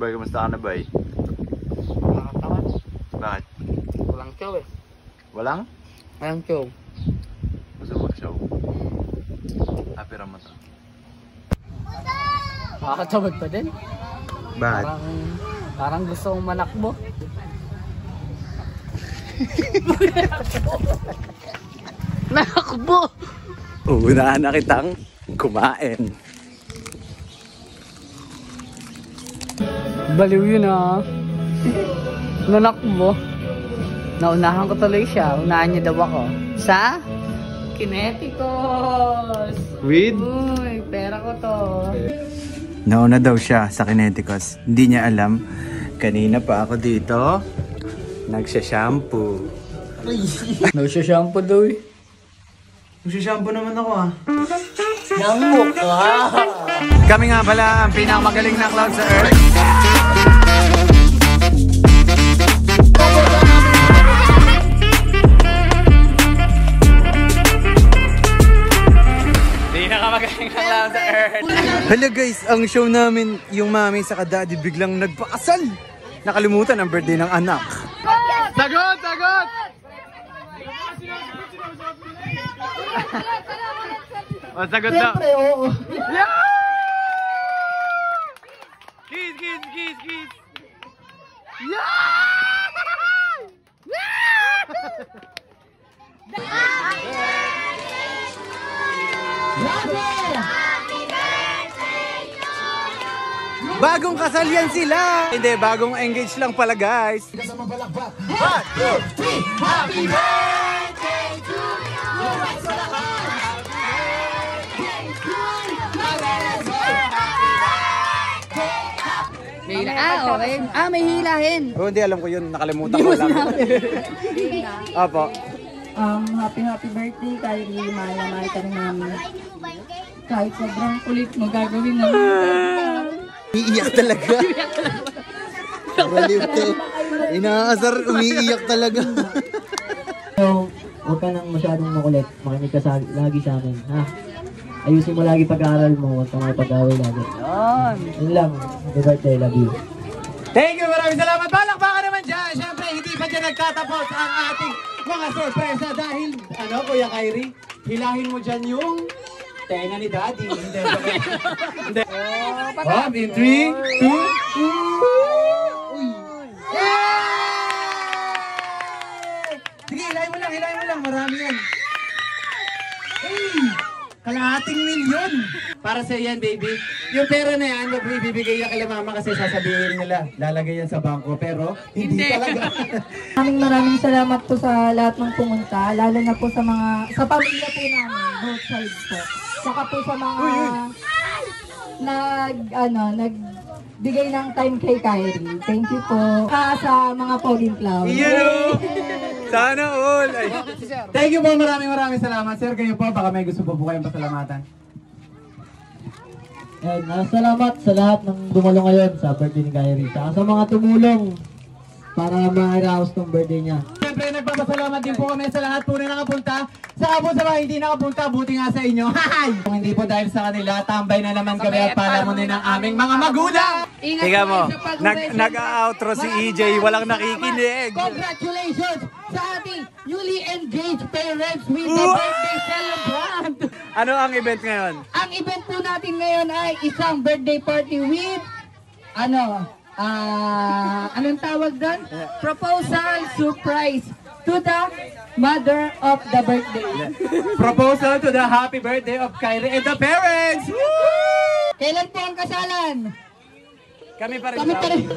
Boy, kamusta ka na, boy? Nakakatawan. Bakit? Walang show eh. Walang? Walang show. Gusto mo show? Apira mo to. Nakakatawad pa din. Bakit? Parang gusto kong manakbo. Nakakbo! Unahan na kitang kumain. Baliw yun ah. Nanakbo. Naunahan ko tuloy siya. Unahan niya daw ako. Sa? Kineticos! With? Uy, pera ko to. Nauna daw siya sa Kineticos. Hindi niya alam. Kanina pa ako dito. Nagsha-shampoo. Nagsha-shampoo daw eh. Nagsha-shampoo naman ako ah. Namok ah! Kami nga pala ang pinakamagaling na clown sa Earth. Pinakamagaling na clown sa Earth. Hala guys, ang show namin, yung mami sa daddy biglang nagpakasal. Nakalimutan ang birthday ng anak. Sagot! Sagot! O, sagot na. Siyempre, oo. Yeah! Kiss, kiss, kiss, kiss. Bagong kasal yan sila. Hindi, bagong engage lang pala guys. One, two, three, happy birthday to you. May okay. May hilahin. Oh, hindi alam ko yun. Nakalimutan ko lang. Opo. Happy birthday kay mahal ka rin namin. Kahit sobrang kulit mo, gagawin namin. Umiiyak talaga. Baliw to. Inaasar, umiiyak talaga. So, huwag ka nang masyadong makulit. Makinig ka lagi sa amin, ha? Ayusin mo lagi pag-aaral mo, huwag ka makipag-away lagi. Yun lang. Happy birthday, love you. Thank you, maraming salamat. Balakbakan naman dyan. Siyempre, hindi pa dyan nagtatapos ang ating mga sorpresa dahil, Kuya Kyrie, hilahin mo dyan yung tenga ni Daddy. Hindi. Hindi. One, in 3, 2, sige, hilahin mo lang. Marami yan. Hey! Kalahating milyon! Para sa yan, baby. Yung pera na yan, magbibigay yan kay mama kasi sasabihin nila, lalagay yan sa bangko. Pero, hindi talaga. Maraming salamat po sa lahat ng pumunta, lalo na po sa sa pamilya po namin, both sides po. Saka po sa mga nagbigay ng time kay Kyrie. Thank you po. Sa mga Pauline Clown. Sana all! Ay. Thank you po, maraming salamat. Sir, kayo po, baka may gusto po kayong pasalamatan. And, salamat sa lahat ng dumalo ngayon sa birthday ni Kyrie. Saka sa mga tumulong para ma-arouse tong birthday niya. Siyempre, nagpapasalamat din po kami sa lahat po na nakapunta. Saka po sa mga hindi nakapunta, buti nga sa inyo. Kung hindi po dahil sa kanila, tambay na naman kami at palamunin ng aming mga magulang. Tingnan mo, nag-outro si EJ, walang nakikinig. Congratulations sa ating newly engaged parents with the birthday celebrant! Ano ang event ngayon? Ang event po natin ngayon ay isang birthday party with, anong tawag doon? Proposal surprise to the mother of the birthday. Proposal to the happy birthday of Kyrie and the parents! Woo! Kailan po ang kasalan? Kami pa rin. Kami pa rin.